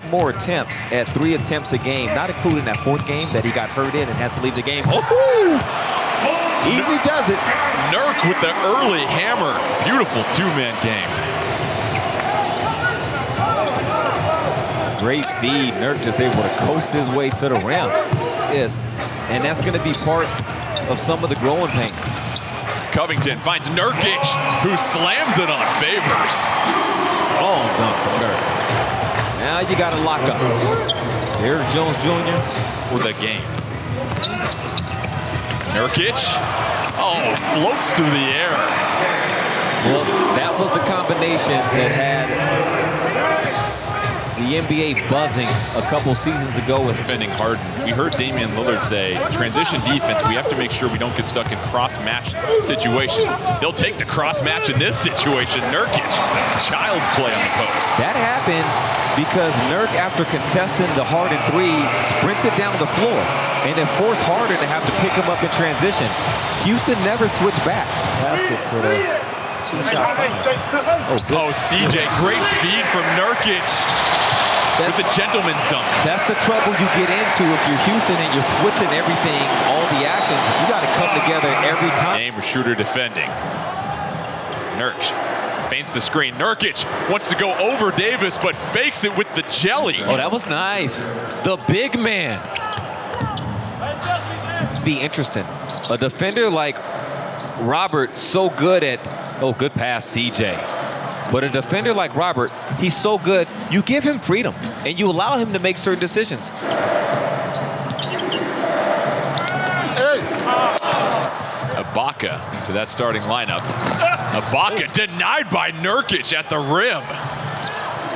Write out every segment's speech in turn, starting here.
more attempts at 3 attempts a game, not including that 4th game that he got hurt in and had to leave the game. Oh, easy does it. Nurk with the early hammer. Beautiful 2-man game. Great feed. Nurk just able to coast his way to the rim. Yes, and that's going to be part of some of the growing pains. Covington finds Nurkić, who slams it on Favors. Strong dunk from Nurk. Now you got to lock up. Derrick Jones Jr. for the game. Nurkić, oh, floats through the air. Well, that was the combination that had the NBA buzzing a couple seasons ago. Was defending Harden. We heard Damian Lillard say, transition defense, we have to make sure we don't get stuck in cross-match situations. They'll take the cross-match in this situation. Nurkić, that's child's play on the post. That happened because Nurk, after contesting the Harden 3, sprinted down the floor, and it forced Harden to have to pick him up in transition. Houston never switched back. Basket for the two-shot. Oh, CJ, great feed from Nurkić. With the gentleman's dunk. That's the trouble you get into if you're Houston and you're switching everything, all the actions. You got to come together every time. Game shooter defending. Nurkić feints the screen. Nurkić wants to go over Davis, but fakes it with the jelly. Oh, that was nice. The big man. Be interesting. A defender like Robert, so good at, oh, good pass, CJ. But a defender like Robert, he's so good, you give him freedom and you allow him to make certain decisions. Ibaka to that starting lineup. Ibaka denied by Nurkić at the rim.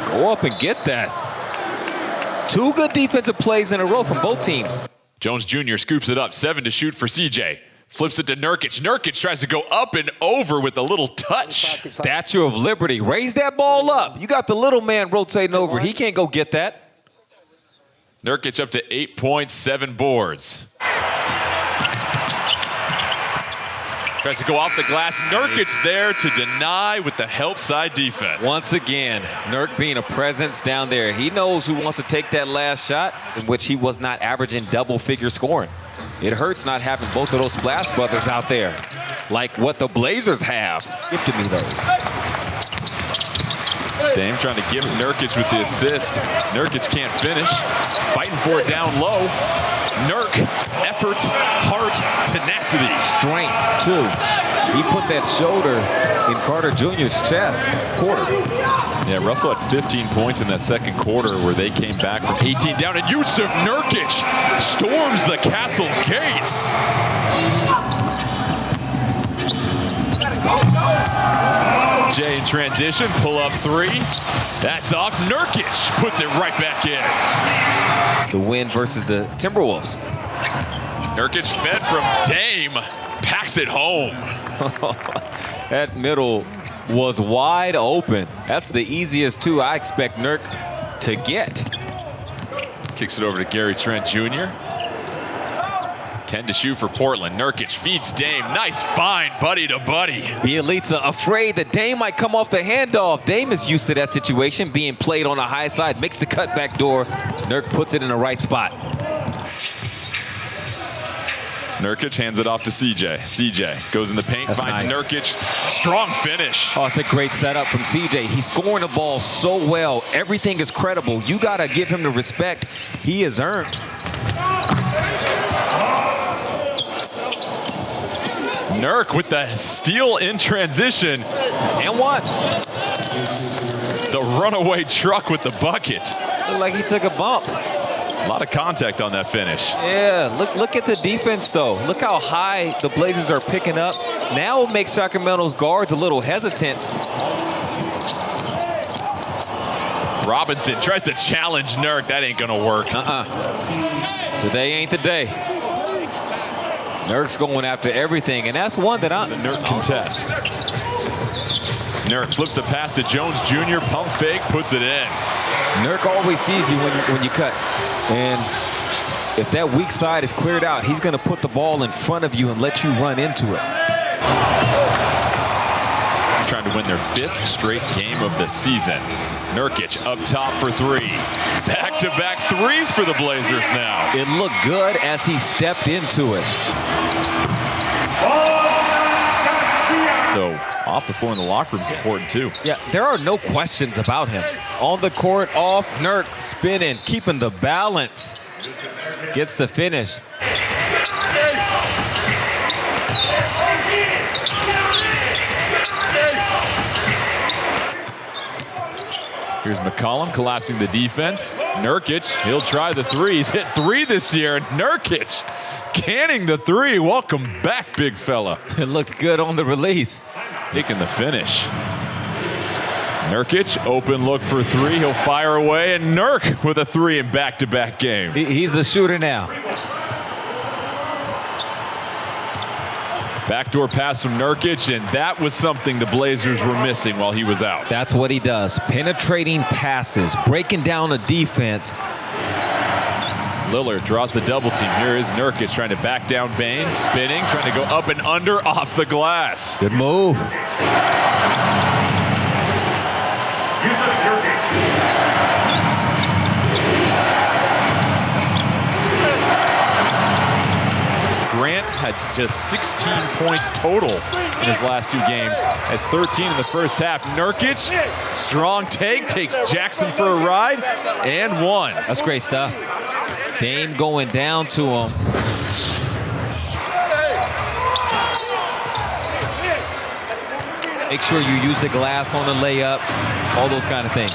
Go up and get that. 2 good defensive plays in a row from both teams. Jones Jr. scoops it up, 7 to shoot for CJ. Flips it to Nurkić. Nurkić tries to go up and over with a little touch. Statue of Liberty. Raise that ball up. You got the little man rotating over. He can't go get that. Nurkić up to 8 points, 7 boards. Tries to go off the glass. Nurkić there to deny with the help side defense. Once again, Nurk being a presence down there. He knows who wants to take that last shot, in which he was not averaging double-figure scoring. It hurts not having both of those Splash Brothers out there, like what the Blazers have. Give to me those. Dame trying to give Nurkić with the assist. Nurkić can't finish. Fighting for it down low. Nurk, effort, heart, tenacity. Strength, too. He put that shoulder in Carter Jr.'s chest. Quarter. Yeah, Russell had 15 points in that second quarter where they came back from 18 down, and Jusuf Nurkić storms the castle gates. Jay in transition, pull up 3. That's off. Nurkić puts it right back in. The win versus the Timberwolves. Nurkić fed from Dame, packs it home. That middle was wide open. That's the easiest 2 I expect Nurk to get. Kicks it over to Gary Trent Jr. 10 to shoot for Portland. Nurkić feeds Dame. Nice find, buddy to buddy. Bielitsa afraid that Dame might come off the handoff. Dame is used to that situation, being played on the high side, makes the cutback door. Nurk puts it in the right spot. Nurkić hands it off to CJ. CJ goes in the paint, finds nice. Nurkić. Strong finish. Oh, it's a great setup from CJ. He's scoring the ball so well. Everything is credible. You got to give him the respect he has earned. Nurk with the steal in transition. And one. The runaway truck with the bucket. Looked like he took a bump. A lot of contact on that finish. Yeah, look at the defense, though. Look how high the Blazers are picking up. Now it makes Sacramento's guards a little hesitant. Robinson tries to challenge Nurk. That ain't going to work. Today ain't the day. Nurk's going after everything, and that's one that the Nurk contest. Nurk flips a pass to Jones Jr. Pump fake, puts it in. Nurk always sees you when you cut. And if that weak side is cleared out, he's going to put the ball in front of you and let you run into it. Trying to win their 5th straight game of the season. Nurkić up top for 3. Back back-to-back threes for the Blazers now. It looked good as he stepped into it. So off the floor in the locker room is important too. Yeah, there are no questions about him. On the court, off, Nurk spinning, keeping the balance. Gets the finish. Here's McCollum collapsing the defense. Nurkić, he'll try the three. He's hit 3 this year. Nurkić canning the 3. Welcome back, big fella. It looked good on the release. Taking the finish. Nurkić, open look for 3. He'll fire away, and Nurk with a 3 in back-to-back games. He's a shooter now. Backdoor pass from Nurkić, and that was something the Blazers were missing while he was out. That's what he does. Penetrating passes, breaking down a defense. Lillard draws the double team. Here is Nurkić trying to back down Baines, spinning, trying to go up and under off the glass. Good move. Grant had just 16 points total in his last 2 games. Has 13 in the first half. Nurkić, strong take, takes Jackson for a ride, and 1. That's great stuff. Dame going down to him. Make sure you use the glass on the layup, all those kind of things.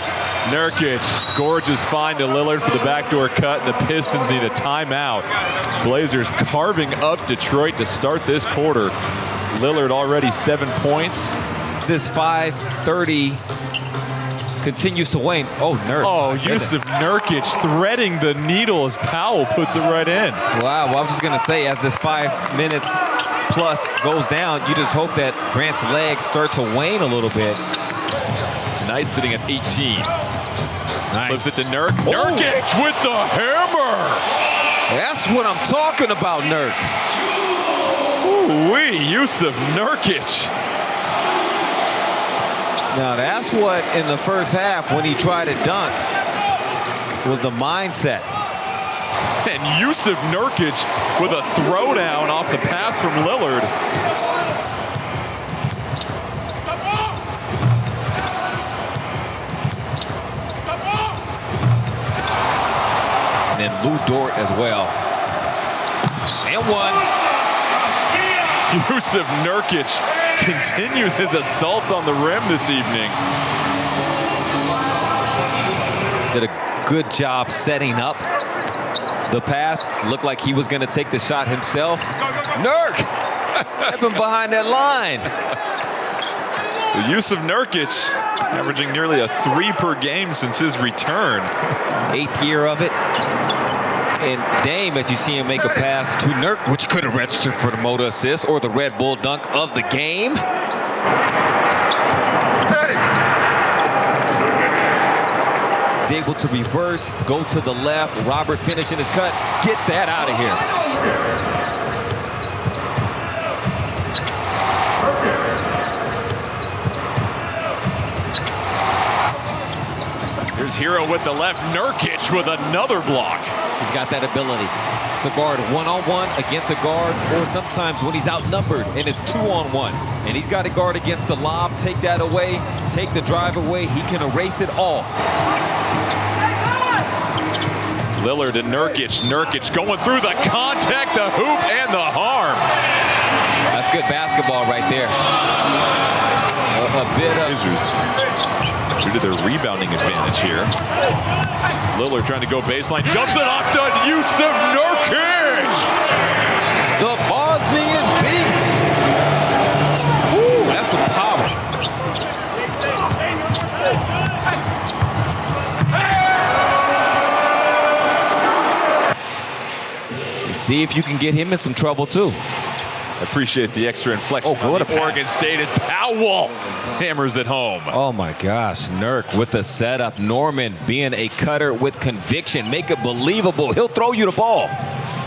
Nurkić, gorgeous find to Lillard for the backdoor cut, and the Pistons need a timeout. Blazers carving up Detroit to start this quarter. Lillard already 7 points. This 5:30 continues to wane. Oh, Nurk. Oh, Jusuf Nurkić threading the needle as Powell puts it right in. Wow, well, I was just going to say, as this 5 minutes plus goes down, you just hope that Grant's legs start to wane a little bit. Tonight sitting at 18. Nice. Flips it to Nurk. Oh. Nurkić with the hammer. That's what I'm talking about, Nurk. Ooh-wee, Jusuf Nurkić. Now that's what in the first half when he tried to dunk was the mindset. And Jusuf Nurkić with a throwdown off the pass from Lillard. And then Lou Dort as well. And 1. Jusuf Nurkić continues his assault on the rim this evening. Did a good job setting up the pass. Looked like he was going to take the shot himself. Nurk stepping behind that line. So Jusuf Nurkić averaging nearly a 3 per game since his return. 8th year of it. And Dame, as you see him make a pass to Nurk, which could have registered for the Moda assist or the Red Bull dunk of the game. He's able to reverse, go to the left. Robert finishing his cut. Get that out of here. Here's Hero with the left. Nurkić with another block. He's got that ability to guard one-on-one against a guard, or sometimes when he's outnumbered and it's 2-on-1. And he's got to guard against the lob, take that away, take the drive away. He can erase it all. Lillard and Nurkić. Nurkić going through the contact, the hoop, and the harm. That's good basketball right there. A bit of... Due to their rebounding advantage here. Lillard trying to go baseline, dumps it off to Jusuf Nurkić! The Bosnian beast! Ooh, that's some power. See if you can get him in some trouble too. I appreciate the extra inflection. Oh, good Oregon State as Powell hammers it home. Oh my gosh, Nurk with the setup. Norman being a cutter with conviction. Make it believable. He'll throw you the ball.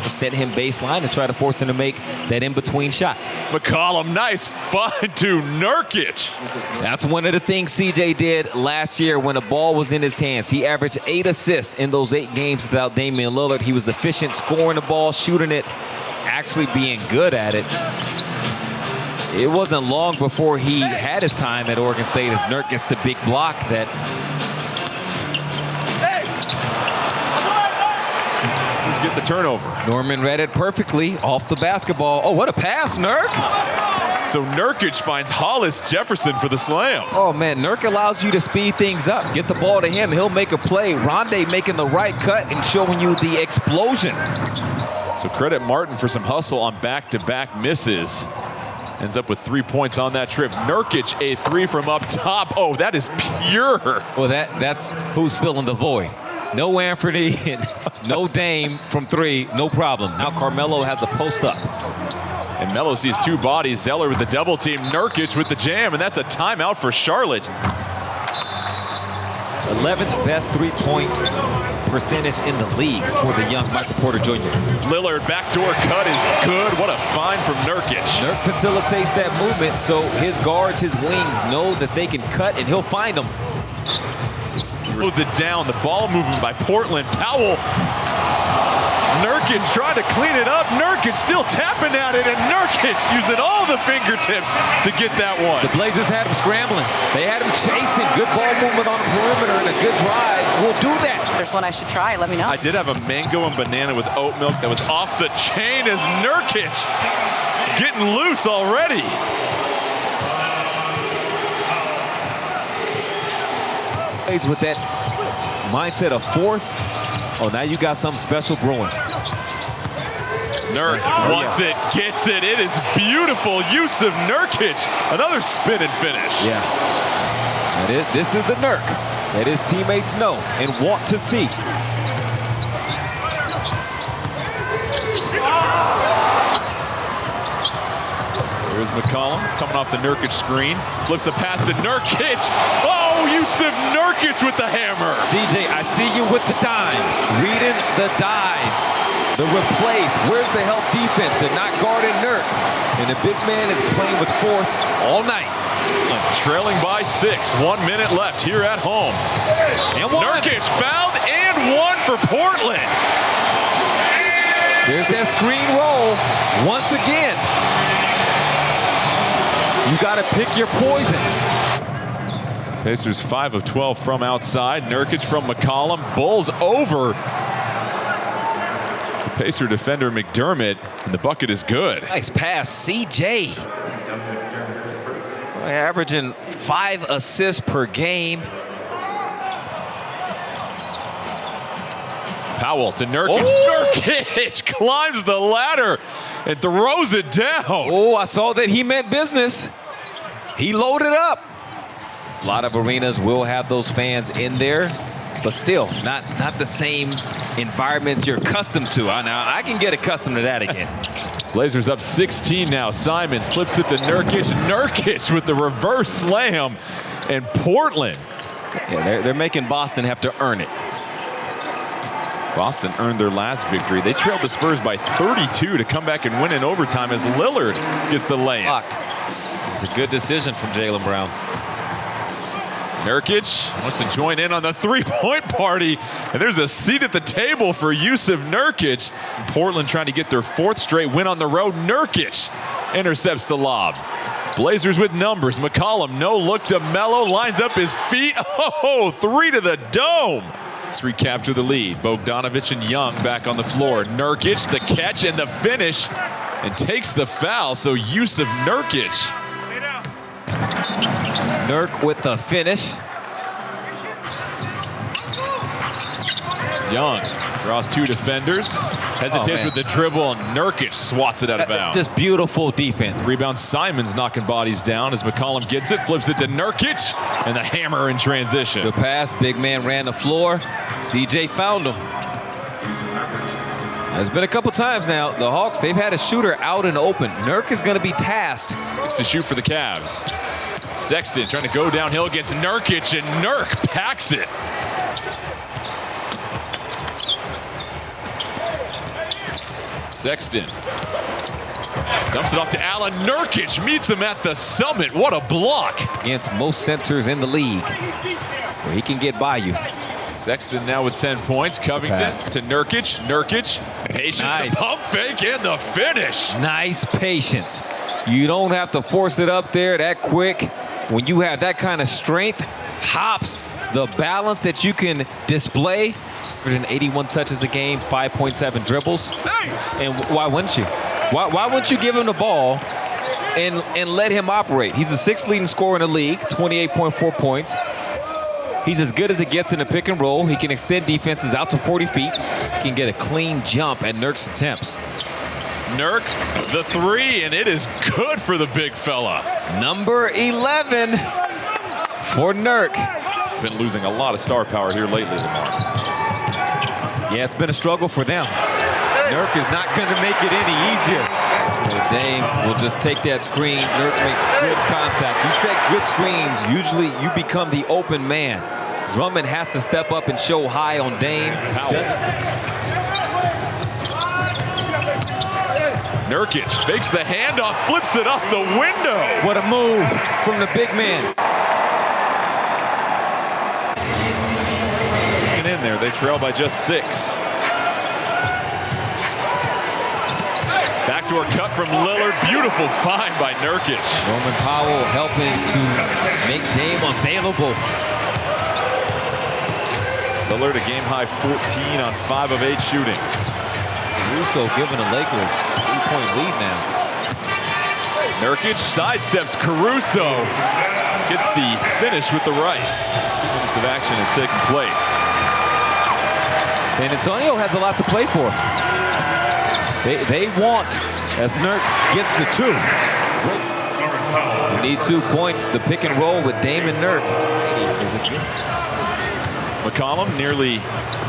Set him baseline and try to force him to make that in-between shot. McCollum, nice find to Nurkić. That's one of the things CJ did last year when the ball was in his hands. He averaged 8 assists in those 8 games without Damian Lillard. He was efficient scoring the ball, shooting it, actually being good at it. It wasn't long before he had his time at Oregon State as Nurk gets the big block that get the turnover. Norman read it perfectly off the basketball. Oh, what a pass, Nurk. So Nurkić finds Hollis Jefferson for the slam. Oh, man, Nurk allows you to speed things up. Get the ball to him. He'll make a play. Rondé making the right cut and showing you the explosion. So credit Martin for some hustle on back-to-back misses. Ends up with 3 points on that trip. Nurkić, a 3 from up top. Oh, that is pure. Well, that's who's filling the void. No Anthony, no Dame from 3, no problem. Now Carmelo has a post up. And Melo sees 2 bodies. Zeller with the double team. Nurkić with the jam, and that's a timeout for Charlotte. 11th best 3-point percentage in the league for the young Michael Porter Jr. Lillard, backdoor cut is good. What a find from Nurkić. Nurk facilitates that movement so his guards, his wings know that they can cut and he'll find them. Throws it down. The ball movement by Portland. Powell. Nurkić trying to clean it up. Nurkić still tapping at it, and Nurkić using all the fingertips to get that one. The Blazers had him scrambling. They had him chasing. Good ball movement on the perimeter and a good drive. We'll do that. There's one I should try. Let me know. I did have a mango and banana with oat milk that was off the chain as Nurkić getting loose already. With that mindset of force. Oh, now you got something special brewing. Nurk wants it, gets it. It is beautiful. Jusuf Nurkić, another spin and finish. Yeah. This is the Nurk that his teammates know and want to see. Here's McCollum coming off the Nurkić screen. Flips a pass to Nurkić. Oh, Jusuf Nurkić with the hammer. CJ, I see you with the dime. Reading the dive. The replace. Where's the help defense and not guarding Nurk? And the big man is playing with force all night. Trailing by 6. 1 minute left here at home. And one. Nurkić fouled and 1 for Portland. There's that screen roll once again. You got to pick your poison. Pacers 5 of 12 from outside. Nurkić from McCollum. Bulls over. The Pacer defender McDermott, and the bucket is good. Nice pass, CJ. Averaging 5 assists per game. Powell to Nurkić. Oh! Nurkić climbs the ladder and throws it down. Oh, I saw that he meant business. He loaded up. A lot of arenas will have those fans in there, but still not the same environments you're accustomed to. Now, I can get accustomed to that again. Blazers up 16 now. Simons flips it to Nurkić. Nurkić with the reverse slam, and Portland. Yeah, they're making Boston have to earn it. Boston earned their last victory. They trailed the Spurs by 32 to come back and win in overtime as Lillard gets the lay-in. It's a good decision from Jaylen Brown. Nurkić wants to join in on the three-point party, and there's a seat at the table for Jusuf Nurkić. Portland trying to get their 4th straight win on the road. Nurkić intercepts the lob. Blazers with numbers. McCollum, no look to Melo, lines up his feet. Oh, 3 to the dome. Let's recapture the lead. Bogdanović and Young back on the floor. Nurkić, the catch and the finish, and takes the foul. So Jusuf Nurkić. Nurk with the finish. Young draws 2 defenders. Hesitates with the dribble, and Nurkić swats it out of bounds. Just beautiful defense. Rebound, Simons knocking bodies down as McCollum gets it, flips it to Nurkić, and the hammer in transition. Good pass, big man ran the floor. CJ found him. There's been a couple times now. The Hawks, they've had a shooter out and open. Nurk is going to be tasked. Needs to shoot for the Cavs. Sexton trying to go downhill against Nurkić, and Nurk packs it. Sexton dumps it off to Allen. Nurkić meets him at the summit. What a block. Against most centers in the league, where he can get by you. Sexton now with 10 points. Covington Pass. to Nurkić. Nurkić, patience, Nice. the pump fake, and the finish. Nice patience. You don't have to force it up there that quick. When you have that kind of strength, hops, the balance that you can display. 181 touches a game, 5.7 dribbles. And why wouldn't you? Why wouldn't you give him the ball and let him operate? He's the 6th leading scorer in the league, 28.4 points. He's as good as it gets in the pick and roll. He can extend defenses out to 40 feet. He can get a clean jump at Nurk's attempts. Nurk, the 3, and it is good for the big fella. Number 11 for Nurk. Been losing a lot of star power here lately, Lamar. Yeah, it's been a struggle for them. Nurk is not going to make it any easier. Dame will just take that screen. Nurk makes good contact. You set good screens, usually you become the open man. Drummond has to step up and show high on Dame. Nurkić fakes the handoff, flips it off the window. What a move from the big man. In there, they trail by just 6. Backdoor cut from Lillard. Beautiful find by Nurkić. Norman Powell helping to make Dame available. Lillard a game-high 14 on 5 of 8 shooting. Russo giving the Lakers a 3-point lead now. Nurkić sidesteps Caruso. Gets the finish with the right. 2 minutes of action has taken place. San Antonio has a lot to play for. They want, as Nurk gets the 2. You need 2 points. The pick and roll with Dame and Nurk. McCollum nearly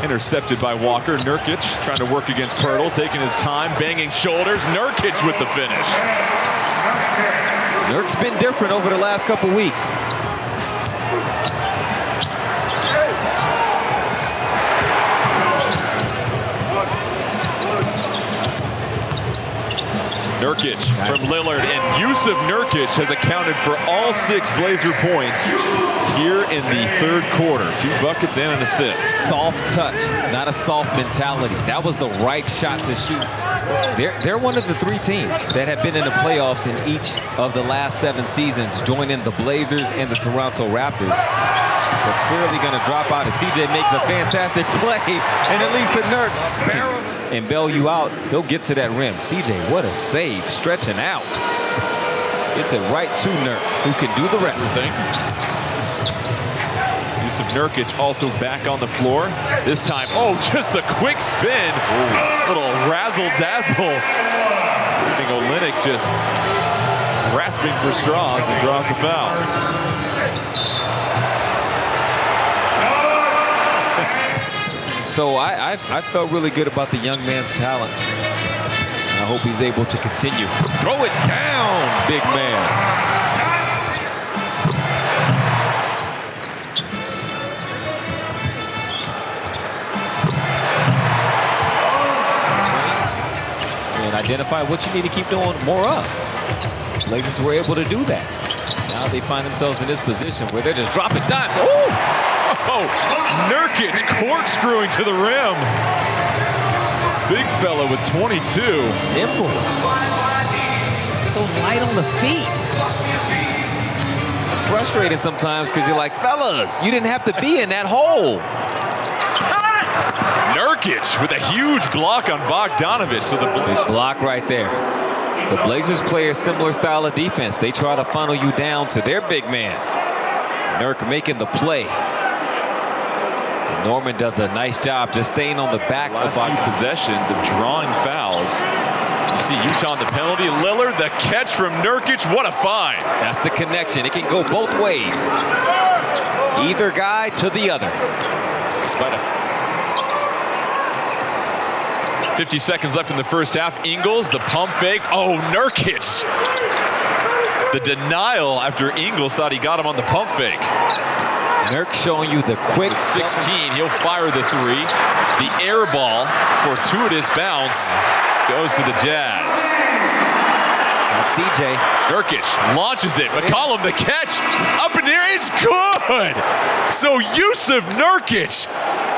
intercepted by Walker. Nurkić trying to work against Pirtle, taking his time, banging shoulders. Nurkić with the finish. Nurk's been different over the last couple weeks. Nurkić from Lillard, and Jusuf Nurkić has accounted for all 6 Blazer points here in the 3rd quarter. 2 buckets and an assist. Soft touch, not a soft mentality. That was the right shot to shoot. They're one of the 3 teams that have been in the playoffs in each of the last 7 seasons, joining the Blazers and the Toronto Raptors. They're clearly going to drop out as CJ makes a fantastic play, and at least Nurk and bail you out. He'll get to that rim. CJ, what a save, stretching out. Gets it right to Nurk, who can do the rest. Jusuf Nurkić also back on the floor. This time, oh, just the quick spin. Little razzle-dazzle. Leaving Olynyk just grasping for straws and draws the foul. So I felt really good about the young man's talent. I hope he's able to continue. Throw it down, big man. And identify what you need to keep doing more of. Blazers were able to do that. Now they find themselves in this position where they're just dropping dimes. Ooh! Oh, Nurkić corkscrewing to the rim. Big fella with 22. Nimble. So light on the feet. Frustrated sometimes because you're like, fellas, you didn't have to be in that hole. Nurkić with a huge block on Bogdanovich. So the big block right there. The Blazers play a similar style of defense. They try to funnel you down to their big man. Nurk making the play. And Norman does a nice job just staying on the back last of few possessions of drawing fouls. You see Utah on the penalty. Lillard, the catch from Nurkić. What a find. That's the connection. It can go both ways. Either guy to the other. Despite a 50 seconds left in the first half. Ingles, the pump fake. Oh, Nurkić. The denial after Ingles thought he got him on the pump fake. Nurk showing you the quick 16, he'll fire the three. The air ball, fortuitous bounce, goes to the Jazz. That's CJ. Nurkić launches it. McCollum the catch. Up in the air. It's good. So Jusuf Nurkić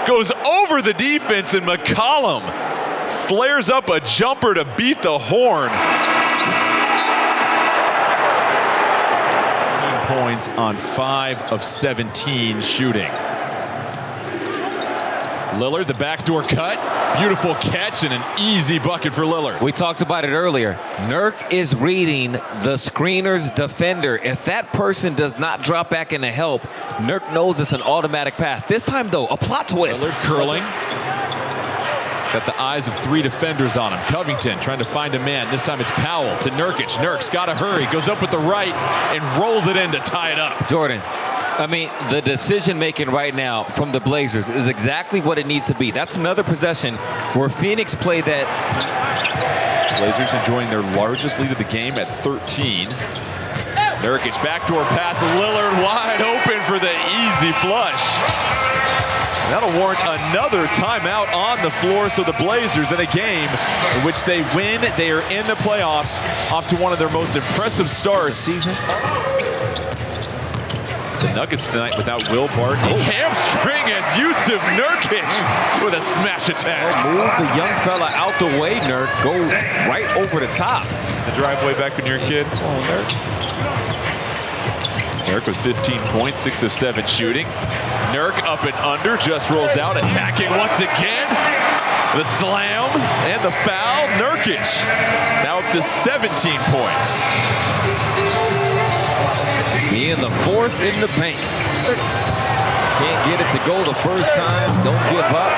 goes over the defense, and McCollum flares up a jumper to beat the horn. 15 points on 5 of 17 shooting. Lillard, the backdoor cut. Beautiful catch and an easy bucket for Lillard. We talked about it earlier. Nurk is reading the screener's defender. If that person does not drop back in to help, Nurk knows it's an automatic pass. This time, though, a plot twist. Lillard curling. Got the eyes of 3 defenders on him. Covington trying to find a man. This time it's Powell to Nurkić. Nurk's got to hurry. Goes up with the right and rolls it in to tie it up. Jordan, I mean, the decision-making right now from the Blazers is exactly what it needs to be. That's another possession where Phoenix played that. Blazers enjoying their largest lead of the game at 13. Nurkić, backdoor pass. Lillard wide open for the easy flush. That'll warrant another timeout on the floor. So the Blazers in a game in which they win, they are in the playoffs, off to one of their most impressive starts season. The Nuggets tonight without Will Barton. Oh. Hamstring as Jusuf Nurkić with a smash attack. Move the young fella out the way, Nurk. Go right over the top. The driveway back when you're a kid. Oh, Nurk. Nurk was 15 points, 6 of 7 shooting. Nurk up and under, just rolls out, attacking once again. The slam and the foul. Nurkić now up to 17 points. Being the force in the paint. Can't get it to go the first time. Don't give up.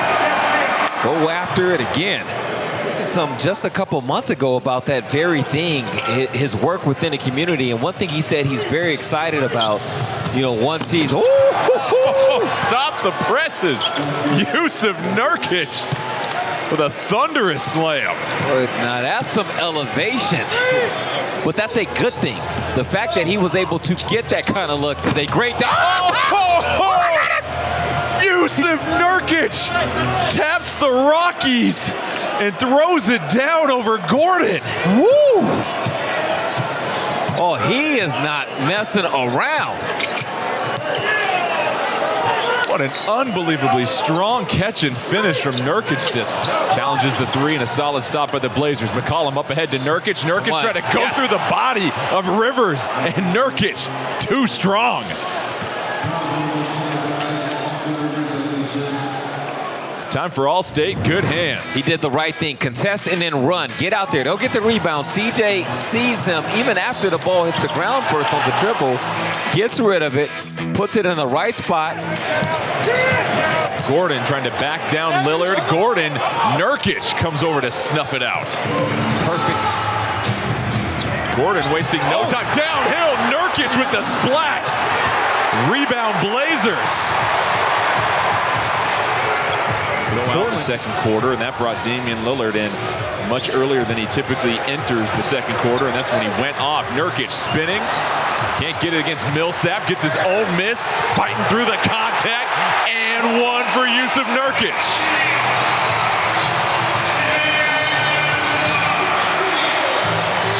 Go after it again. Look at him just a couple months ago about that very thing, his work within the community. And one thing he said he's very excited about, you know, once he's, stop the presses. Jusuf Nurkić with a thunderous slam. Now that's some elevation. But that's a good thing. The fact that he was able to get that kind of look is a great thing. Jusuf Nurkić taps the Rockies and throws it down over Gordon. Woo! Oh, he is not messing around. What an unbelievably strong catch and finish from Nurkić. Challenges the three and a solid stop by the Blazers. McCollum up ahead to Nurkić. Nurkić trying to go through the body of Rivers, and Nurkić too strong. Time for All-State, good hands. He did the right thing, contest and then run. Get out there, don't get the rebound. CJ sees him even after the ball hits the ground first on the dribble, gets rid of it, puts it in the right spot. Gordon trying to back down Lillard. Gordon, Nurkić comes over to snuff it out. Perfect. Gordon wasting no time. Downhill, Nurkić with the splat. Rebound Blazers. Out in the second quarter, and that brought Damian Lillard in much earlier than he typically enters the second quarter, and that's when he went off. Nurkić spinning, can't get it against Millsap, gets his own miss, fighting through the contact, and one for Jusuf Nurkić.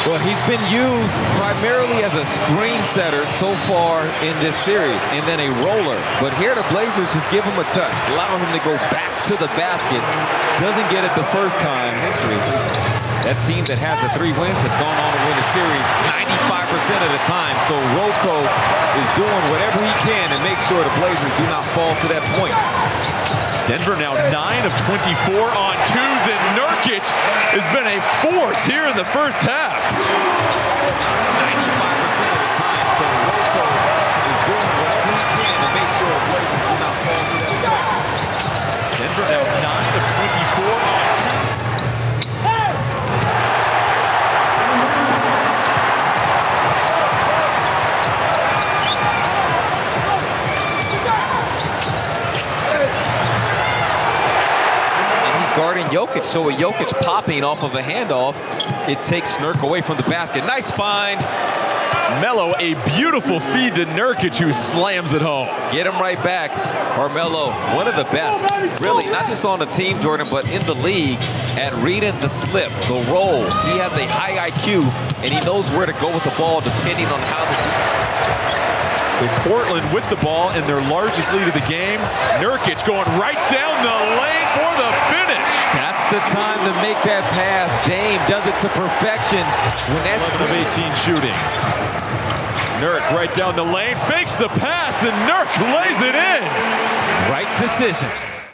Well, he's been used primarily as a screen setter so far in this series, and then a roller. But here the Blazers just give him a touch, allow him to go back to the basket. Doesn't get it the first time in history. That team that has the 3 wins has gone on to win the series 95% of the time. So Rocco is doing whatever he can to make sure the Blazers do not fall to that point. Denver now 9 of 24 on twos, and Nurkić has been a force here in the first half. 95% of the time, so Rocco is doing whatever he can to make sure the Blazers do not fall to that point. Denver now 9 of 24 on twos. guarding Nurkić, so with Nurkić popping off of a handoff, it takes Nurk away from the basket. Nice find. Melo, a beautiful feed to Nurkić, who slams it home. Get him right back. Carmelo, one of the best, really, not just on the team, Jordan, but in the league at reading the slip, the roll. He has a high IQ, and he knows where to go with the ball depending on how the... So Portland with the ball in their largest lead of the game. Nurkić going right down the lane for the finish. That's the time to make that pass. Dame does it to perfection. When that's 11 of 18 shooting. Nurk right down the lane, fakes the pass, and Nurk lays it in. Right decision.